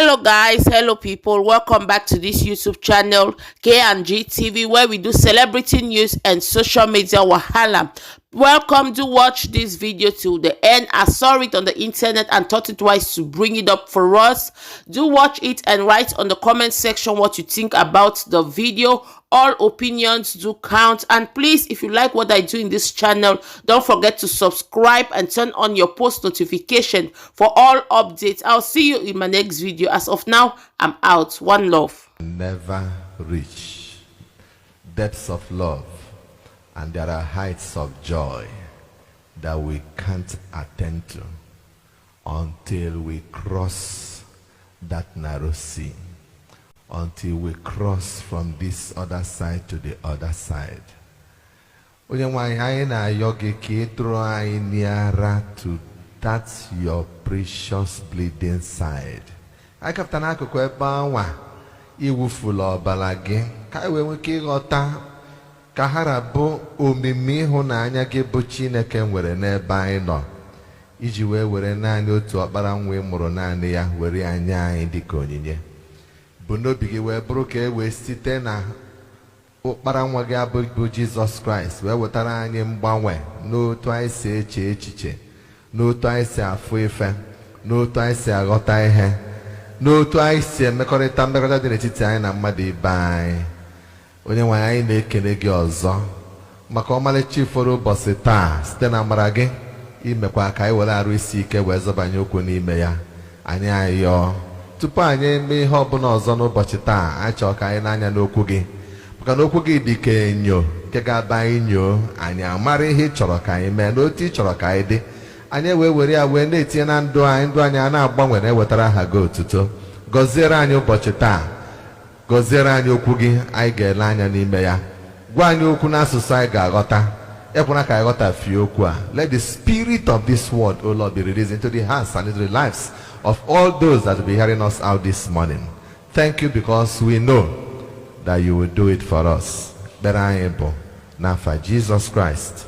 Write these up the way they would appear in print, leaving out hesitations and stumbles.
Hello guys, hello people, welcome back to this YouTube channel K&G TV, where we do celebrity news and social media wahala. Welcome to watch this video till the end. I saw it on the internet and thought it wise to bring it up for us. Do watch it and write on the comment section what you think about the video. All opinions do count, and please, if you like what I do in this channel, don't forget to subscribe and turn on your post notification for all updates. I'll see you in my next video. As of now, I'm out. One love. Never reach depths of love, and there are heights of joy that we can't attend to until we cross that narrow sea, until we cross from this other side to the other side. To that your precious bleeding side. I captain Akukwebawa, Iwufula Balagi, Kaiweki Rota, Kaharabo, Umimi Honanya Gebuchine can wear a nearby no. Ijiwe were nano to Abaramwe Moronania, where Anya in the Konye. Buno bigi we broke we sitena Paramwagabu Jesus Christ, where watarani mbawe, no twice a chiche, no twice a fuefe, no twice a gotaihe, no twice a mecorita merda de Titina Madi by. Only when I make a gyozo, Macomale chief for Bosseta, Stena Marage, Imequakai will I receive a Wezabanyokuni mea, Anya yo. Tupanye me hobono zono bochita achoka inanya no kugi because no kugi dike nyo kega bai nyo anya mari hi choro ka ime no ti choro ka ide anya we were ya we na etie na ndo anya na agbanwe na wetara ha go tuto goziere anya bochita goziere anya okugi ai ga-ele anya n'ime ya gwa anya okwu na asụsụ ai ga-aghọta ekwuna ka aghọta fi okwu a. Let the spirit of this word, O Lord, be released into the hearts and into the lives of all those that will be hearing us out this morning. Thank you, because we know that you will do it for us. Able. Now for Jesus Christ.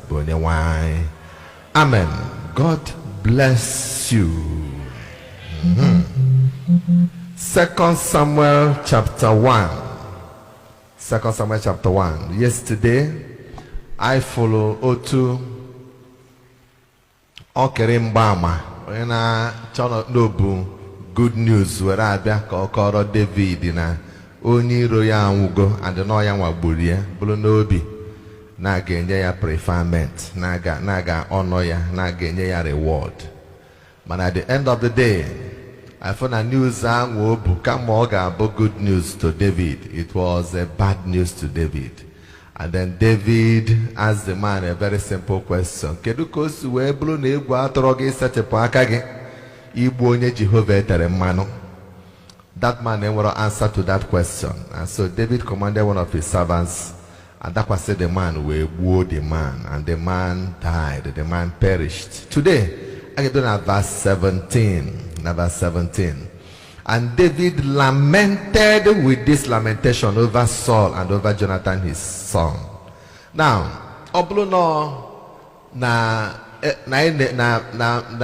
Amen. God bless you. 2 Samuel chapter 1. 2 Samuel chapter 1. Yesterday, I follow Otu Okerim na chọrọ n'obu good news were abịa ka ọ kọrọ David na onye iro ya anwụgo adịnọ ya nwagburu ya bụrụ n'obi na-aga enye ya preferment na-aga ọnọ ya na-aga enye ya reward. But at the end of the day, I found a news ahụ obu kama ọ ga-abụ good news to David. It was a bad news to David. And then David asked the man a very simple question. Kedu ka o si wee bụrụ na egwu atọrọ gị setịpụ aka gị igbu onye Jehova etere mmanụ? That man then will answer to that question. And so David commanded one of his servants, and that was the man who gbuo the man, and the man died, the man perished. Today, I get to verse 17. Verse 17. And David lamented with this lamentation over Saul and over Jonathan his son. Now, obluno na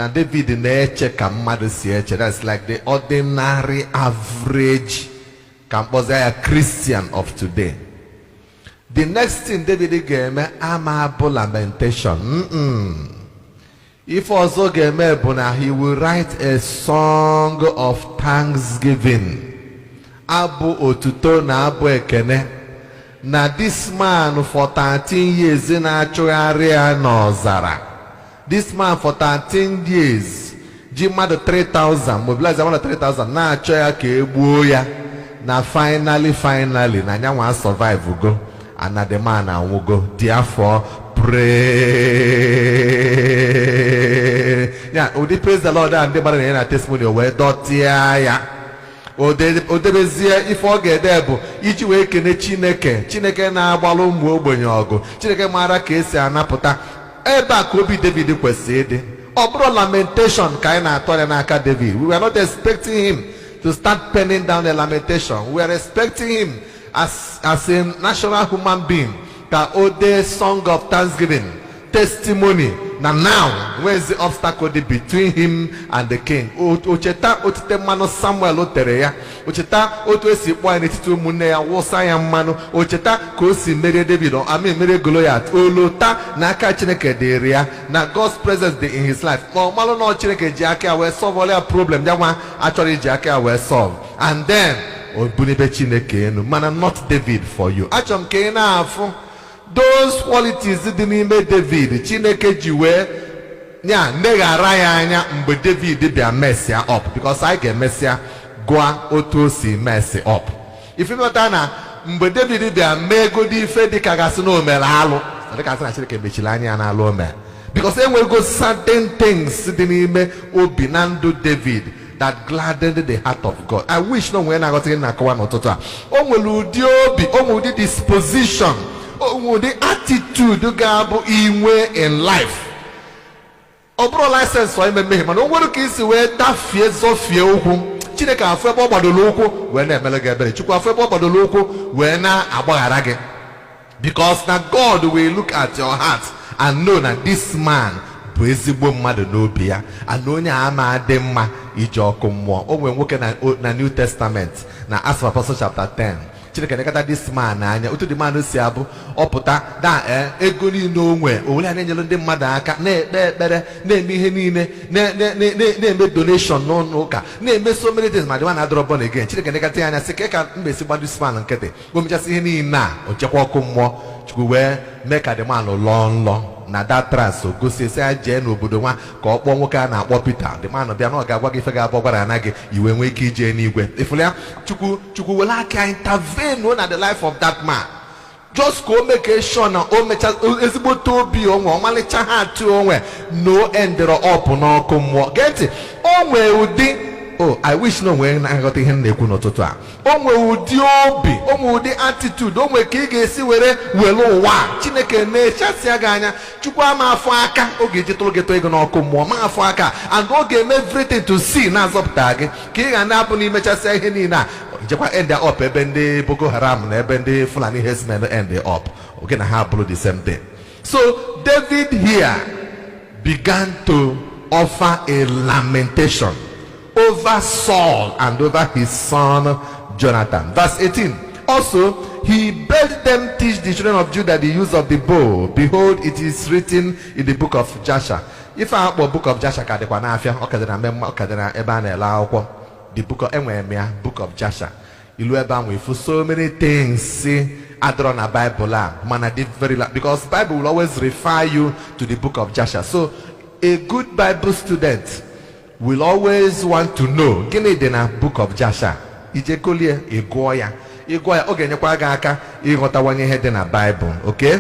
David neche kamadu sieche. That's like the ordinary average Christian of today. The next thing David gave me amable lamentation. If also Gemebuna, he will write a song of thanksgiving. Abu Otuto na Abu Ekene. Na this man for 13 years in Achoaria Nozara. This man for 13 years, Jima the 3,000, mobilize the 3,000. Na Achoya Kebuya. Na finally, na nyawa survive go. And na the man will go. Therefore, pray. Yeah, we praise the Lord and the testimony where dotia. If I get there, each week in a Chineke na balumbo bonyogo, Chineke mara case and apota. Eba could be David said. Obro lamentation kaina tolenaka David. We were not expecting him to start penning down the lamentation. We are expecting him as a national human being. The ode song of thanksgiving, testimony, now, where's the obstacle between him and the king? Ocheta otite mano Samuel otereya. Ocheta otu esi kpọ ya n'etiti ụmụnne ya wụsa ya mmanụ. Ocheta ka o si merie David merie Goliath. Olota na aka Chineke dịrị ya na God's presence dị in his life. Ma ọ malụ na Chineke ji aka ya wee solve all ya problem ya nwa achọrọ iji aka ya wee solve. And then obunibe Chineke enu mana not David for you. Achọrọ m ka ị na-afụ those qualities dị n'ime David Chineke ji wee nya neghara ya anya mgbe David bịa mess ya up, because I ga-emess ya gwa otu o si mess up. Ifemata na mgbe David bịa mee godi ife dịka gasị na o mere alụ dịka asị na Chineke mechiri anya ya n'alụ o mere, because enwego certain things dị n'ime obi na ndụ David that gladdened the heart of God. I wish no nwere na-aghọtaghị na-akọwa n'ụtụtụ a. O nwere ụdị obi, o nwere ụdị disposition, o nwere ụdị attitude ga-abụ inwe in life. Ọ bụrụ license for ime mmehie, mana o nwere ka isi wee dafie zọfie ụkwụ. Chineke afọ ebe ọ gbadoro ụkwụ wee na-emele gị ebere. Chukwu afọ ebe ọ gbadoro ụkwụ wee na-agbaghara gị. Because na God will look at your heart and know that this man bụ ezigbo mmadụ n'obi ya, and onye a ama dị mma iji ọkụ mmụọ. O nwere nwoke na New Testament na Acts of Apostles chapter 10. Chineke nekata this man anya otu dị mmadụ si abụ ọpụta na ego niile onwe owere na-enyere ndị mmadụ aka na-ekpe ekpere na-eme ihe niile na-eme donation n'ụlọ ụka na-eme so many things ma dị na adọrọ born again. Chineke nekata ya anya sị ka mba esi gbado this man nkịtị o mechasị ihe niile a o chekwa ọkụ mmụọ. Chukwu wee mee ka dị man lọọ nlọ na that trans o gosi esi ya jee n'obodo nwa ka ọ kpọọ nwoke a na-akpọ Peter. Dị man bịa na ọ ga-agwa gị ife ga-abụ gwara ana gị iwe nwee ike ije n'igwe. Ifụlụ ya Chukwu were aka intervene na the life of that man, just ka o make sure na o mecha ezigbote obi onwe ọmalịcha ha atụ onwe no endere up n'ọkụ mmụọ. Gee ntị, o nwee ụdị I wish no nwere na-aghọta ihe m na-ekwu n'ụtụtụ a. O nwee ụdị obi, o nwee ụdị attitude, o nwee ka ị ga-esi were ụwa Chineke na-echasịa gị anya. Chukwu ama afọ aka oge eji tụrụ gị ego n'ọkụ mmụọ ma afọ aka, and ọ ga-eme everything to see na-azọpụta gị ka ị ga na-apụ n'imechasịa ihe niile a jekwa end up ebe ndị Boko Haram na ebe ndị Fulani herdsmen end up oge na ha bụrụ the same thing. So David here began to offer a lamentation over Saul and over his son Jonathan. Verse 18. Also, he bade them teach the children of Judah the use of the bow. Behold, it is written in the book of Jasher. If I have a book of Jasher, the book of book of Jasher. For so many things, see, Adron a Bible, man, because Bible will always refer you to the book of Jasher. So, a good Bible student will always want to know gịnị dị na book of Jasher. Ijekolie ịgụọ ya ọ ga-enyekwa gị aka ịghọtawanye ihe dị na Bible. Okay,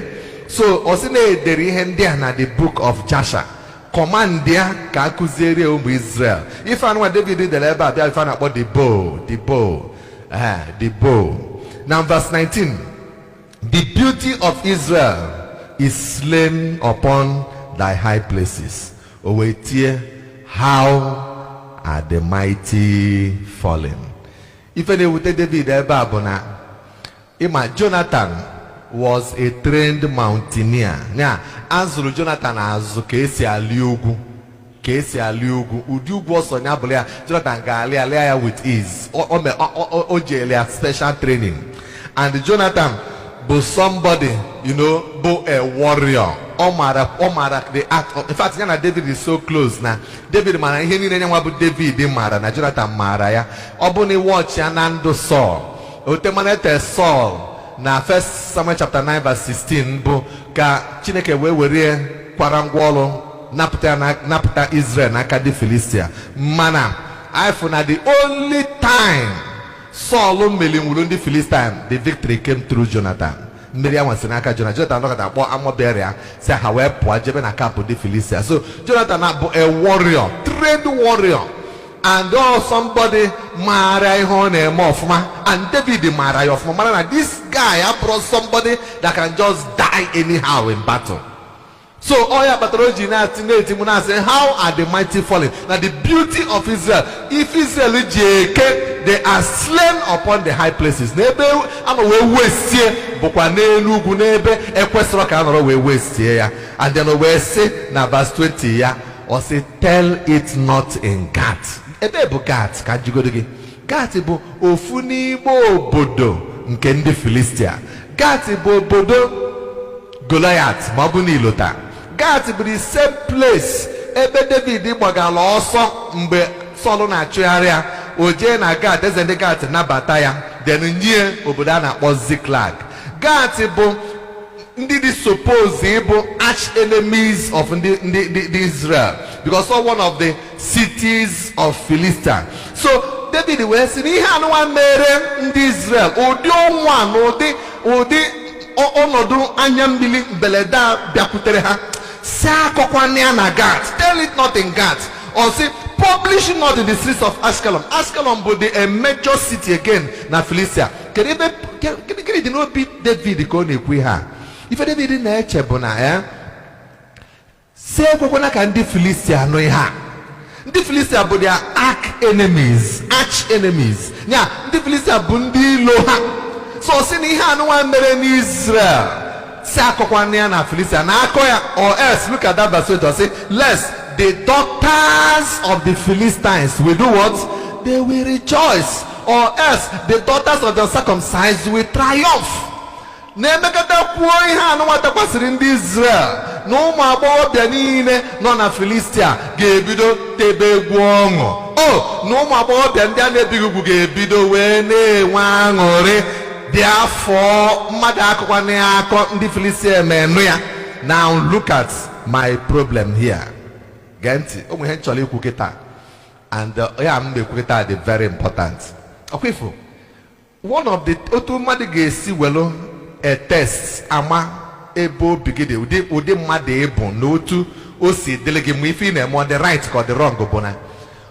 so ọ sị na-edere ihe ndị a na the book of Jasher, command ya ka akụziere ụmụ Israel. Ife anụnwa David dere ebe a bịa ife a na-akpọ the bow. Now verse 19, the beauty of Israel is slain upon thy high places. O wee tie, how are the mighty fallen? If any would take David Ebabona, Jonathan was a trained mountaineer. Now, answer Jonathan as Kesi Aliugu. Udu was on Abulia, Jonathan Galia with ease. Ojelia special training. And Jonathan was somebody, be a warrior. Omara, the act of, in fact, David is so close now. David Mara, he didn't know about David Mara, na Jonathan Mara, ya. Obuni watch Anando Saul. Otemanete Saul. Na 1 Samuel chapter 9 verse 16. Bo ka Chineke we were kwarangwolo napta Israel na kadi Philistia. Mana, I found the only time Saul melimulundi Philistine, the victory came through Jonathan. Miriam was in Aka Jonathan looked at Amoberia, say however Jeben a camp of the Philistia. So Jonathan a warrior, trained warrior, and somebody Marai Hone Mofma and David Marai of Mama. This guy brought somebody that can just die anyhow in battle. So Oya Patroji now say, how are the mighty fallen? Now the beauty of Israel, if Israel they are slain upon the high places. Nebe ama we waste bukwa n'elugu nebe ekwesiro ka anoro we waste ya. And then we say na verse 20 ya, or say tell it not in Gath. Ebe bu Gath ka jigodogi. Gath bu ofu n'ime obodo nke ndị Filistia. Gath bụ obodo Goliath ma ọ bụ n'ilota. Gath bụ the same place ebe David gbagala ọsọ mgbe Saul na-achụgharị ya. Oje na Gath, eze ndị Gath nabata ya, then nye obodo a na-akpọ Ziklag. Gath bụ ndị dị suppose ịbụ arch enemies of the Israel, because of one of the cities of Philistia. So David wee sị n'ihe anụwa mere ndị Israel ụdị ọnwa na ụdị ọnọdụ anya mmiri mbeleda bịakwutere ha, si akọkwana ya na Gath, tell it not in Gath, or say publish not in the streets of Ashkelon. Ashkelon bụ a major city again na Philistia. Kedu dị n'obi David ka ọ na-ekwu ha? Ife David na-eche bụ na si ekwekwana ka ndị Philistia nụ ha. Ndị Philistia bụ their arch enemies. Ya, ndị Philistia bụ ndị ilo ha. So si na ihe anụwa mere n'Israel, si akọkwana ya na Philistia na akọ ya, or else look at that verse 8, say lest the daughters of the Philistines will do what? They will rejoice, or else the daughters of the circumcised will triumph. Na-emekọta kwuo ihe anụnwa takwasịrị ndị Israel na ụmụ agbọghọbịa niile nọ na Filistia ga-ebido tebe egwu ọṅụ. Na ụmụ agbọghọbịa ndị a na-ebighị ugwu ga-ebido wee na-enwe aṅụrị. Therefore, mmadụ akọkwana ya akọ ndị Filistia emenụ ya. Now look at my problem here. Genti, ụmụ ihe nchọrọ ikwu kịta, and ya m na-ekwu kịta dị very important. Ọkwa one of the otu mmadụ ga-esi welu a test ama ebe obi gị dị ụdị mmadụ ịbụ na otu o si dịrị gị ma ife ị na-eme ọ dị right ka ọ dị wrong bụ na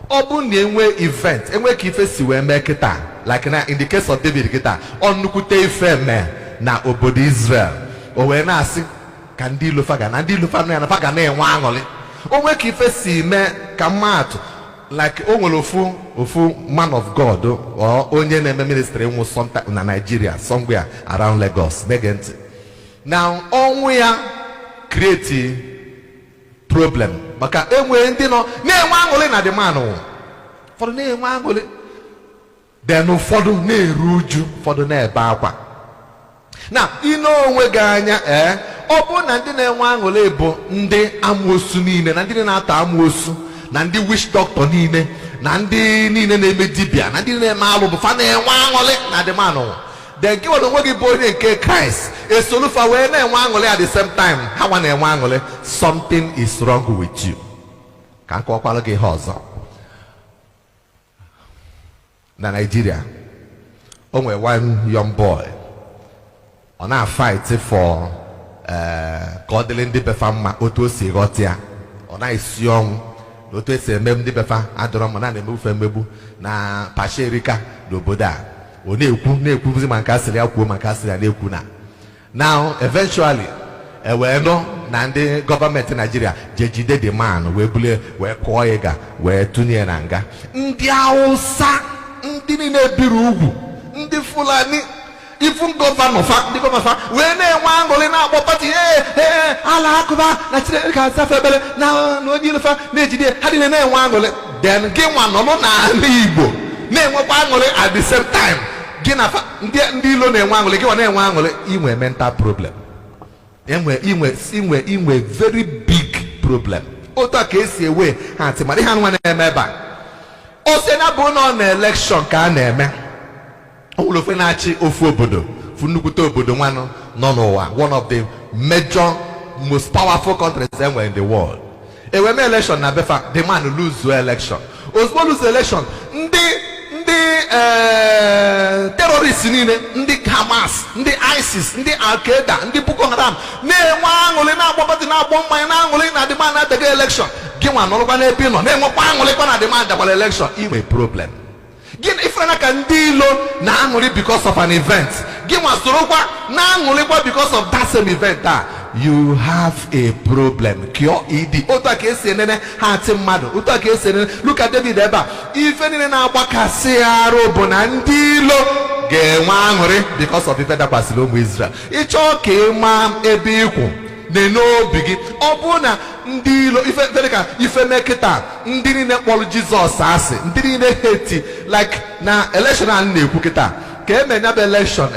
ọ bụ na enwe event enwe ka ife si wee mee kịta, like na in the case of David kịta ọ nnukwute ife mee na obodo Israel, o wee na-asị ka ndị ilofa ga na ndị ilofa nọ ya na fa ga na-enwe aṅụrị. O nwee ka ife si mee ka mmadụ like o nwere ofu man of God or onye na-eme ministry nwụ na Nigeria somewhere around Lagos. Now ọnwụ ya create problem maka enwe ndị nọ na-enwe aṅụrị na the man, ụfọdụ na-enwe aṅụrị, then ụfọdụ na-eru uju, ụfọdụ na-ebe akwa. Na ine onwe gị anya ọ bụ na ndị na-enwe aṅụrị bụ ndị amoosu niile, na ndị na-atọ amoosu, na ndị witch doctor niile, na ndị niile na-eme dibịa, na ndị na-eme alụ bụ fa na-enwe aṅụrị na the man. Then gị nwere onwe gị bụ onye nke Christ esolufa wee na-enwe aṅụrị at the same time ha nwa na-enwe aṅụrị, something is wrong with you. Ka nkọwakwara gị ihe ọzọ. Na Nigeria o nwere one young boy ọ na-fight for ka ọ dịrị ndị befa mma otu o si ghọta ya, ọ na-esi ọnwụ na otu esi eme ndị befa adọrọ mma na-emegbufe mmegbu na pasherika n'obodo a. Ọ na-ekwuzi ma nke asịrị ya kwuo ma nke asịrị ya na-ekwu na now eventually wee nọ na ndị gọọmenti Nigeria jejide the man wee bulie wee kụọ ya ga wee tụnye na nga. Ndị Hausa, ndị niile biri ugwu, ndị Fulani, ifu gọvanọ fa wee na-enwe aṅụrị na-akpọ pati ala akụba na Chineke asafe ebere na onye ilefa na-ejide ha dị na-enwe aṅụrị. Then gị nwa nọ n'ala Igbo na-enwekwa aṅụrị at the same time. Gị na ndị ilo na-enwe aṅụrị, gị nwa na-enwe aṅụrị, inwe mental problem, inwe very big problem. Otu a ka esi ewe ha ntị mara ihe anụnwa na-eme ebe a. O si na bụ na ọ na election ka a na-eme, ụlọ ofe na-achị ofu obodo, nnukwute obodo nwanụ nọ n'ụwa, one of the major most powerful countries enwere in the world. Eweme election na befa, the man lose election. Ozugbo lose election, ndị terrorists niile, ndị Hamas, ndị ISIS, ndị Al-Qaeda, ndị Boko Haram na-enwe aṅụrị na-agbapati na-agbọ mmanya na aṅụrị na the man na-adịga election. Gị nwa nọrọkwa n'ebe ị nọ na-enwekwa aṅụrịkwa na the man dakwara election, inwe problem. Gịnị ifere ka ndị ilo na-aṅụrị because of an event, gị nwa sorokwa na-aṅụrịkwa because of that same event a. you have a problem. Cure ed. Otu ka esi enene heart mmadụ. Otu ka esi enene. Look at David ebe a. Ife niile na-agbakasị arụ bụ na ndị ilo ga-enwe aṅụrị because of ife dakwasịrị ụmụ Israel. Ịchọ ka ịma ebe ikwu n'obi gị. Ọ bụ na ndị ilo ife mekịta ndị niile kpọrọ Jizọs asị, ndị niile heti like na election a na-ekwu kịta ka emenya bụ election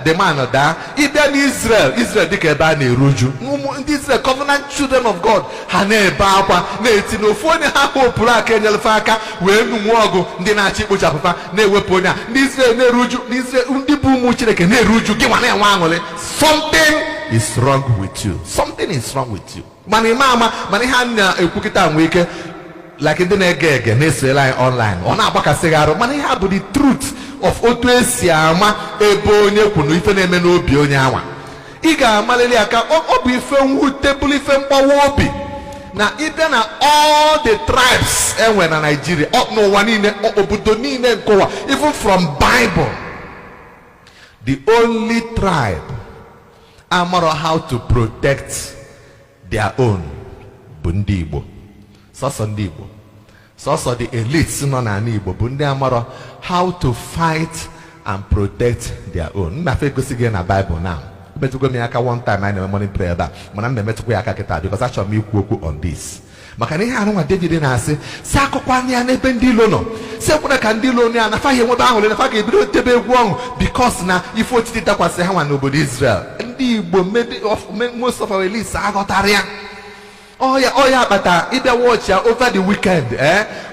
the man daa ịbịa n'Israel dịka ebe a na-eruju ndị Israel covenant children of God ha na-ebe akwa na-eti n'ofu onye ha hopụrụ aka enyelefe aka wee nụnwe ọgụ ndị na-achị ikpochapụfa na-ewepụ onye a ndị Israel na-eruju ndị bụ ụmụ Chineke na-eruju gị nwa na-enwe aṅụrị. Something is wrong with you. Something is wrong with you. Mana ime ama mana ihe a na-ekwu kịta nwee ike like ndị na-ege ege na-esonyela anyị online ọ na-agbakasị gị arụ mana ihe a bụ the truth of otu esi ama ebe onye kwunu ife na-eme n'obi onye anwa. Ị ga-amalili aka ọ bụ ife mwute bụrụ ife mgbawa obi na ịbịa na all the tribes enwe na Nigeria n'ụwa niile obodo niile nke ụwa even from Bible the only tribe amara how to protect their own bụ ndị Igbo. Sọsọ ndị Igbo, sọsọ the elites nọ n'ala Igbo bụ ndị amara how to fight and protect their own. Mmafe egosi gị na Bible now. Metụgo m ya aka one time anyị na-eme morning prayer ebe a mana mmemetụkwa ya aka kịta because achọrọ m ikwu okwu on this. Maka na ihe anụnwa David na-asị si akụkọ anya n'ebe ndị ilo nọ si ekwere ka ndị ilo ya nafaghị enwebe ahụrụ nafa ga-ebido tebe egwu ọṅụ because na ife otiti dakwasị ha nwa n'obodo Israel. Ndị Igbo most of our elites aghọtara ya. Oh yeah, akpata ịbịa watch ya over the weekend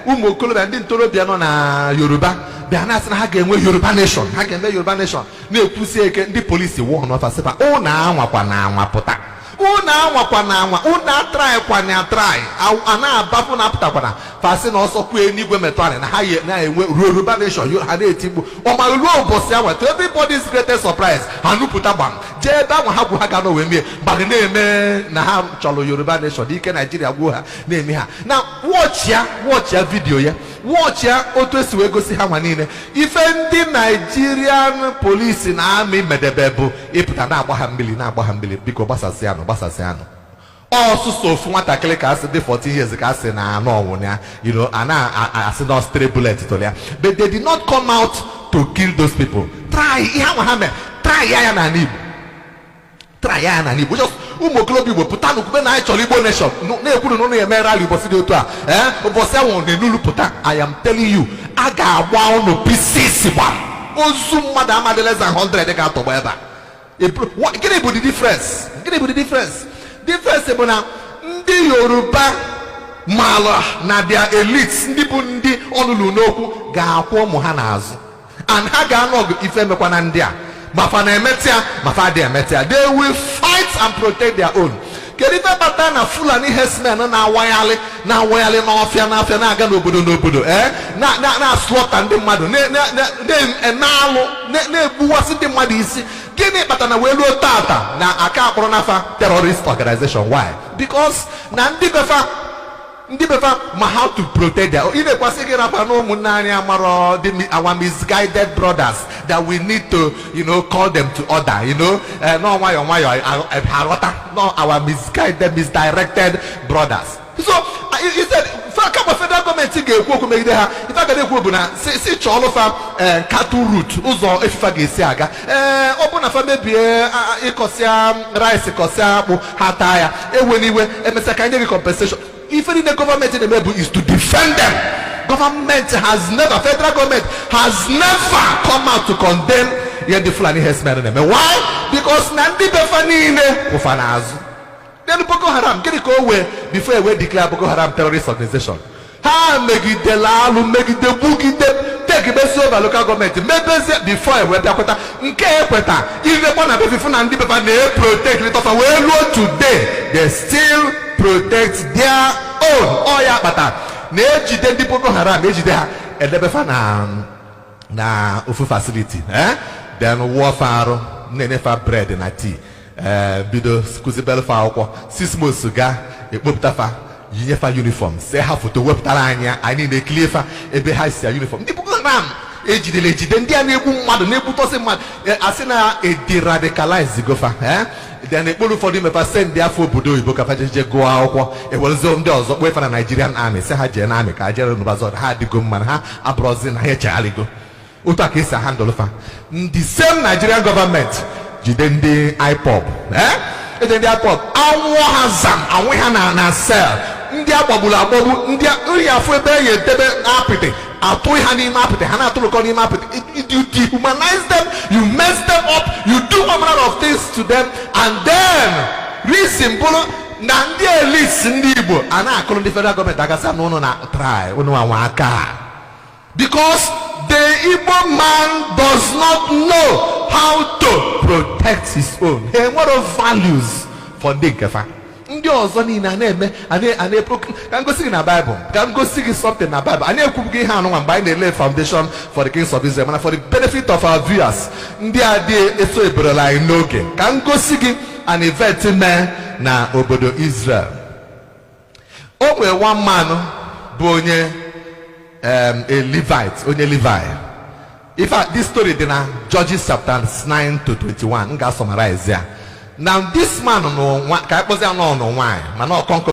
ụmụ okorobịa ndị ntorobịa nọ na Yoruba bịa na-asị na ha ga-enwe Yoruba nation, ha ga-eme Yoruba nation na-ekwusi eke ndị polisi wụọ n'ọfa sịpa ụnụ anwakwa na anwa pụta ụnụ anwakwa na anwa ụnụ atrai kwa na atrai a na-abafụ na apụtakwana fasị na ọsọ kwue n'igwe metụ anyị na ha na-enwe Yoruba nation ha na-etigbu ọmarụruo ụbọchị anwa to everybody's greatest surprise ha nupụta gbam jee ebe ahụ ha gwu ha ga n'owe mie gbagị na-eme na ha chọrọ Yoruba nation dị ike Nigeria gwuo ha na-eme ha na watch ya vidio ya watch ya otu esi wee gosi ha nwa niile ife ndị Nigerian polisi na amị medebe bụ ịpụta na-agba ha mmiri biko gbasasị anụ ọsụsọ ofu nwatakịrị ka asị dị 14 years ka asị na anụ ọnwụ ya a na-asị na stray bullet tụrụ ya but they did not come out to kill those people. Try ihe ahụ ha mere try ya na Igbo just ụmụ okorobịa Igbo pụta n'okwube na anyị chọrọ Igbo nation na-ekwuru na ụnụ eme rally ụbọchị dị otu a ụbọchị ahụ na-enulu pụta. I am telling you a ga-agba ụnụ pieces gba ozu mmadụ amadị less than 100 ga-atọgba ebe a. Gịnị bụ the difference? Difference bụ na ndị Yoruba mala na their elites ndị bụ ndị ọlụlụ n'okwu ga-akwụ ụmụ ha n'azụ and ha ga-anọgụ ife emekwa na ndị a mafa na-emetịa mafa adị emetịa. They will fight and protect their own. Kedu ife bata na Fulani herdsmen na-awaghalị n'ọfịa na-aga n'obodo na-aslọta ndị mmadụ na-alụ na-egbuwasị ndị mmadụ isi. Gịnị kpatara na wee ruo tata na aka akpọrọ n'afa terrorist organization? Why? Because na ndị befa ma how to protect their own. Ị na-ekwasị gị rafa na ụmụnne anyị amara our misguided brothers that we need to call them to order no nwayọ aghọta no our misdirected brothers. So he said kama federal gọọmenti ga-ekwu okwu megide ha ife aga na-ekwu bụ na si chọọlụfa cattle route ụzọ efifa ga-esi aga ọ bụ na fa mebie ịkọsịa rice kọsịa akpụ ha taa ya ewe n'iwe emesịa ka nye gị compensation. Ife niile gọọmenti na-eme bụ is to defend them. Federal government has never come out to condemn ihe ndị Fulani herdsmen na-eme. Why? Because na ndị befa niile ụfa n'azụ. Then Boko Haram, gịnị ka o wee before we declare Boko Haram terrorist organization? Ha megidela alụ megide gbugide tekibesi over local government mebezie before we bịakweta nke ekweta ilekwa na befifu na ndị befa na-protect litofa wee ruo today they still protect their own. Ọ ya kpata na-ejide ndị Boko Haram ejide ha edebefa na ofu facility then wụọfa arụ na-enyefa bread na tea bido kụzibelfa akwụkwọ 6 months ga ekpopụtafa yinyefa uniform see ha foto wepụtara anyị na-ekiliefa ebe ha si ya uniform. Ndị Boko Haram ejidere ejide ndị a na-egbu mmadụ na-egbutọsị mmadụ asị na ederadicalize gofa dị na-ekporo ụfọdụ imepa send afọ obodo oyibo ka fajeje gụọ akwụkwọ ewerezi ndị ọzọ kpọ efe na Nigerian Army sị ha jee na amị ka ha jere n'ụbazọ ha adịgo mma ha abụrọzi na ha echegharịgo otu a ka esi handle fa ndị same Nigerian government jide ndị IPOB ede ndị IPOB anwụ ha zam anwụ ha na sel ndị agbagburu agbagbu ndị nri afọ ebe ya edebe apịtị atụ ha n'ime apịtị ha na-atụrụkọ n'ime apịtị you dehumanize them, you mess them up, you do all manner of things to them, and then reason bụrụ na ndị elites ndị Igbo a na-akụrụ ndị federal gọọmenti agasa na ụnụ na try ụnụ anwa aka because the Igbo man does not know how to protect his own. He nwere values for ndị nkefa ndị ọzọ niile a na-eme ka ngosi gị na Bible ka ngosi gị something na Bible anyị ekwubughị ihe anụnwa mgbe anyị na-ele foundation for the kings of Israel mana for the benefit of our viewers ndị a dị eso eberela anyị n'oge ka ngosi gị an event mee na obodo Israel. O nwere one man bụ onye a Levite, onye Levi. In fact, this story dị na Judges chapter 9 to 21 m ga-summarize ya. Now this man no ka akpọzi anọ no why mana